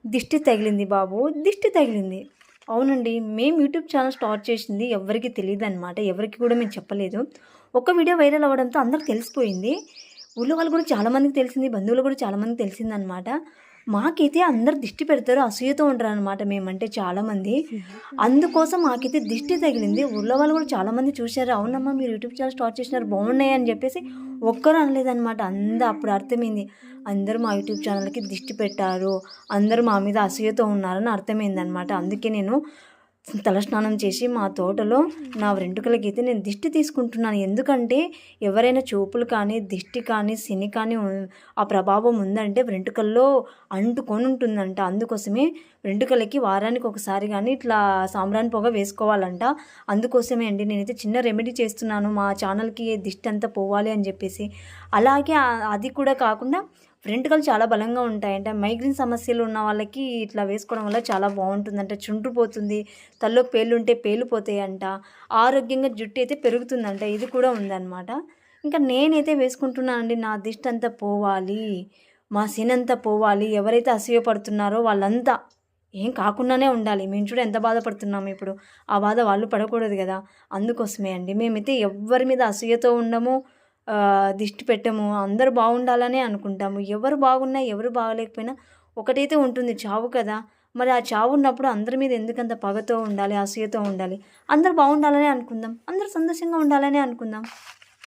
దిష్టి తగిలింది బాబు, దిష్టి తగిలింది. అవునండి. మేము యూట్యూబ్ ఛానల్ స్టార్ట్ చేసింది ఎవ్వరికీ తెలీదనమాట. ఎవరికీ కూడా మేము చెప్పలేదు. ఒక వీడియో వైరల్ అవ్వడంతో అందరికి తెలిసిపోయింది. ఊళ్ళో వాళ్ళు కూడా చాలామందికి తెలిసింది. బంధువులు కూడా చాలామందికి తెలిసిందనమాట. మాకైతే అందరు దిష్టి పెడతారు. అసూయతో ఉంటారనమాట మేమంటే చాలామంది. అందుకోసం మాకైతే దిష్టి తగిలింది. ఊళ్ళో వాళ్ళు కూడా చాలామంది చూశారు. అవునమ్మా మీరు యూట్యూబ్ ఛానల్ స్టార్ట్ చేసినారు బాగున్నాయి అని చెప్పేసి ఒక్కరు అనలేదనమాట. అప్పుడు అర్థమైంది. అందరూ మా యూట్యూబ్ ఛానల్‌కి దిష్టి పెట్టారు. అందరూ మా మీద అసూయతో ఉన్నారని అర్థమైందనమాట. అందుకే నేను తలస్నానం చేసి మా తోటలో నా వెంట్రుకలకైతే నేను దిష్టి తీసుకుంటున్నాను. ఎందుకంటే ఎవరైనా చూపులు కానీ, దిష్టి కానీ, శని కానీ ఆ ప్రభావం ఉందంటే వెంట్రుకల్లో అంటుకొని ఉంటుందంట. అందుకోసమే వెంట్రుకలకి వారానికి ఒకసారి కానీ ఇట్లా సాంబ్రాణి పొగ వేసుకోవాలంట. అందుకోసమే అండి నేనైతే చిన్న రెమెడీ చేస్తున్నాను మా ఛానల్‌కి దిష్టి అంతా పోవాలి అని చెప్పేసి. అలాగే అది కూడా కాకుండా వెంట్రుకలు చాలా బలంగా ఉంటాయంట. మైగ్రేన్ సమస్యలు ఉన్న వాళ్ళకి ఇట్లా వేసుకోవడం వల్ల చాలా బాగుంటుందంట. చుండ్రు పోతుంది, తలలో పేర్లు ఉంటే పేలిపోతాయంట, ఆరోగ్యంగా జుట్టు అయితే పెరుగుతుందంట. ఇది కూడా ఉందన్నమాట. ఇంకా నేనైతే వేసుకుంటున్నానండి. నా దిష్టి అంతా పోవాలి, మా సీనంతా పోవాలి, ఎవరైతే అసూయపడుతున్నారో వాళ్ళంతా ఏం కాకుండానే ఉండాలి. మేము చూడ ఎంత బాధపడుతున్నాము ఇప్పుడు, ఆ బాధ వాళ్ళు పడకూడదు కదా. అందుకోసమే అండి మేమైతే ఎవ్వరి మీద అసూయతో ఉండము, దిష్టి పెట్టము. అందరూ బాగుండాలనే అనుకుంటాము. ఎవరు బాగున్నా ఎవరు బాగలేకపోయినా ఒకటైతే ఉంటుంది, చావు కదా. మరి ఆ చావు ఉన్నప్పుడు అందరి మీద ఎందుకంత పగతో ఉండాలి, అసూయతో ఉండాలి? అందరూ బాగుండాలనే అనుకుందాం, అందరూ సంతోషంగా ఉండాలనే అనుకుందాం.